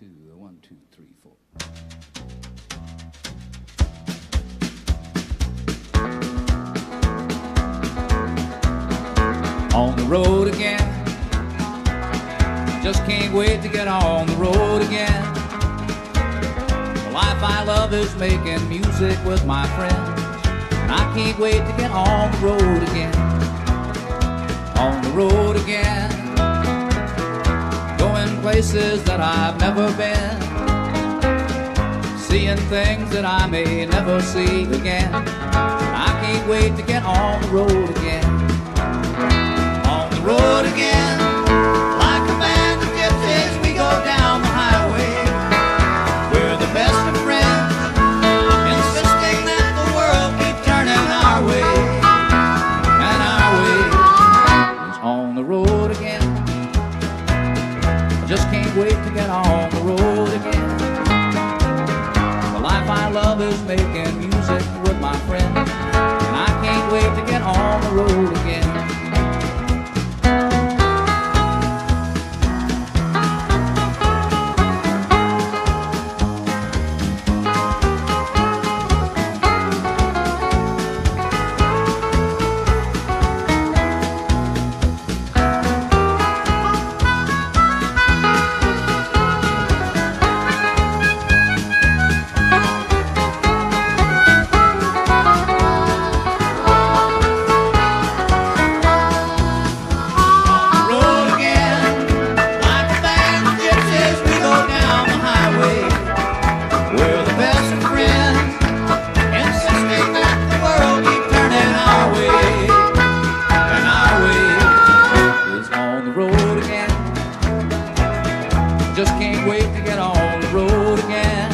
two, 1, 2, 3, 4. On the road again, just can't wait to get on the road again. The life I love is making music with my friends, and I can't wait to get on the road again. On the road again, going places that I've never been, seeing things that I may never see again. I can't wait to get on the road again. On the road again, like a band of gypsies, we go down the highway. We're the best of friends, insisting that the world keep turning our way. And our way is on the road again. I just can't wait to get on the road again. The life I love is making music with my friends, and I can't wait to get on the road again. Just can't wait to get on the road again.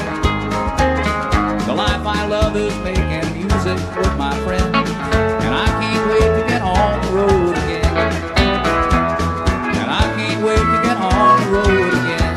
The life I love is making music with my friends, and I can't wait to get on the road again. And I can't wait to get on the road again.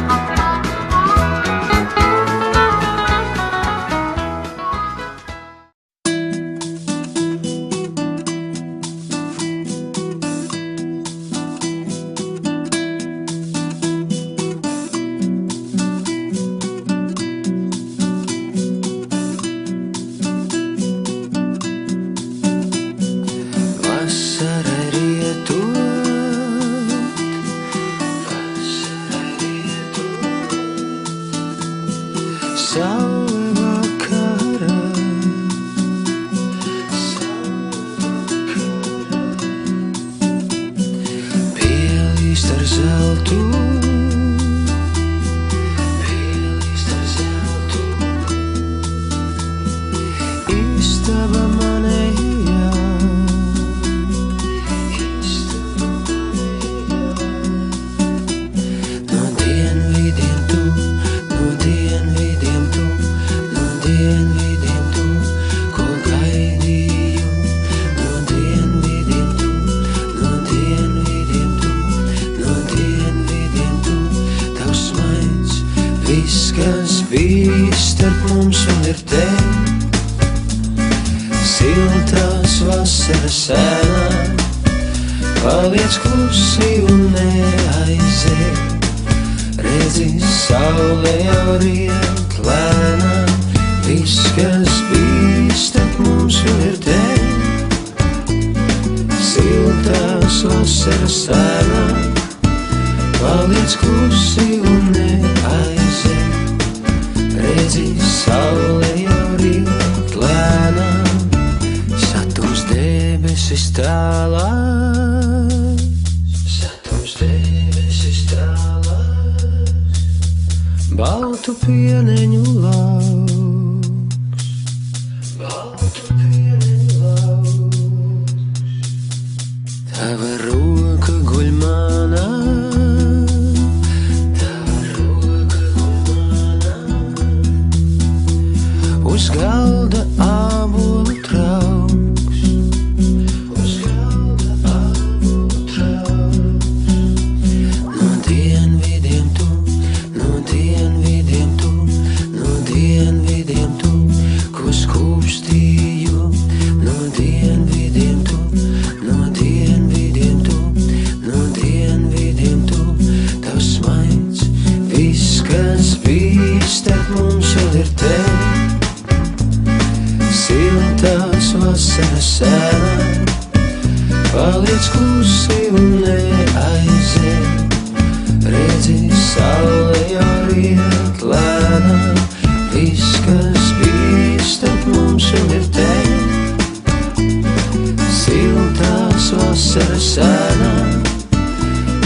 Saule vakarā, pielīst ar zeltu, istaba manējā, no dienvidiem tu, no dienvidiem tu, no dienvidiem tu, ko gaidīju. No dienvidiem tu, no dienvidiem tu, no dienvidiem tu, tavs smaids, viss, kas bijis starp mums un ir tev. Siltās vasaras ēnā, paliec klusi un neaizej. Redzi, saule jau riet lēnā, viss, kas bijis starp mums jau ir tev. Siltās vasaras ēnā, paliec klusi un neaizej. Redzi, saule jau riet lēnā, satums debesis tālāk, satums debesis tālāk. Baltu pieneņu lauks, baltu pieneņu lauks. Tava roka guļ manā, tava roka guļ manā. Uz galda ābolu trauks, uz galda ābolu trauks. No dienvidiem tu, no dienvidiem tu, no dienvidiem kas bija starp mums vēl ir te. Siltās vasaras sēnā paliec klusi un neaizē. Redzi, saule jau riet lēnām, viss, kas bija starp mums vēl ir te. Siltās vasaras sēnā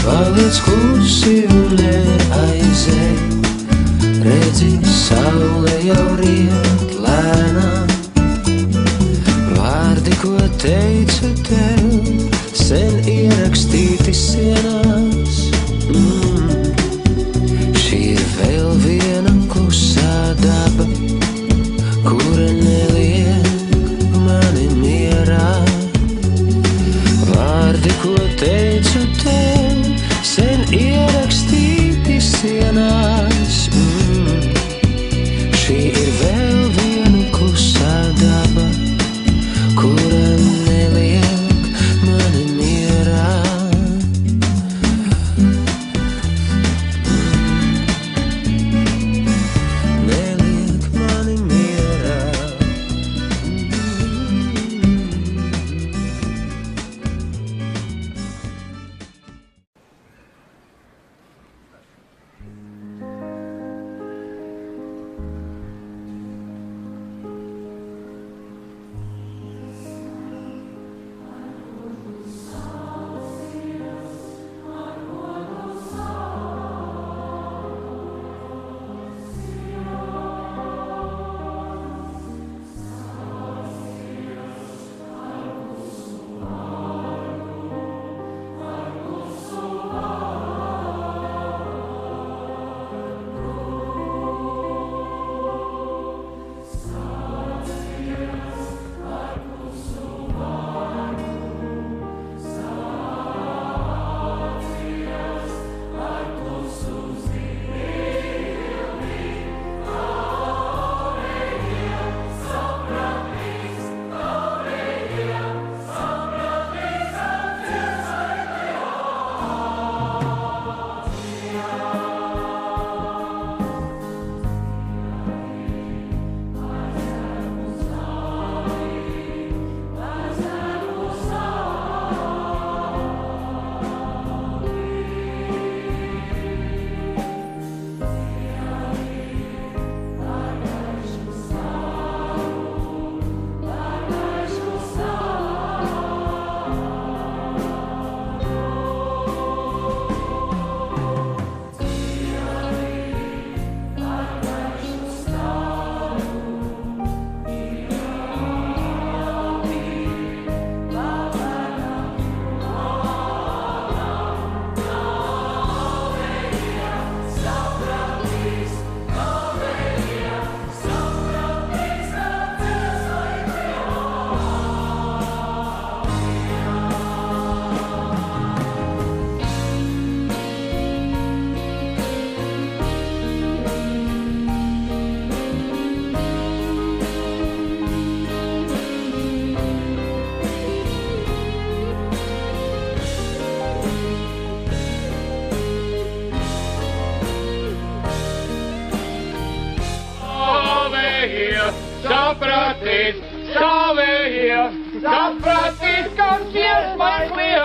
paliec klusi un neaizē. Redzi, saule jau riet lēnām. Vārdi, ko teicu tev, sen ierakstīti sienās. Šī ir vēl viena klusā daba, kura neliek mani mierā. Vārdi, ko teicu tev, sen ierakstīti sienās. Šī ir vēl viena klusā daba, kura neliek mani mierā. Neliek mani mierā. Sapratīs, stāvēja, sapratīs, kam dziesmai kliedz.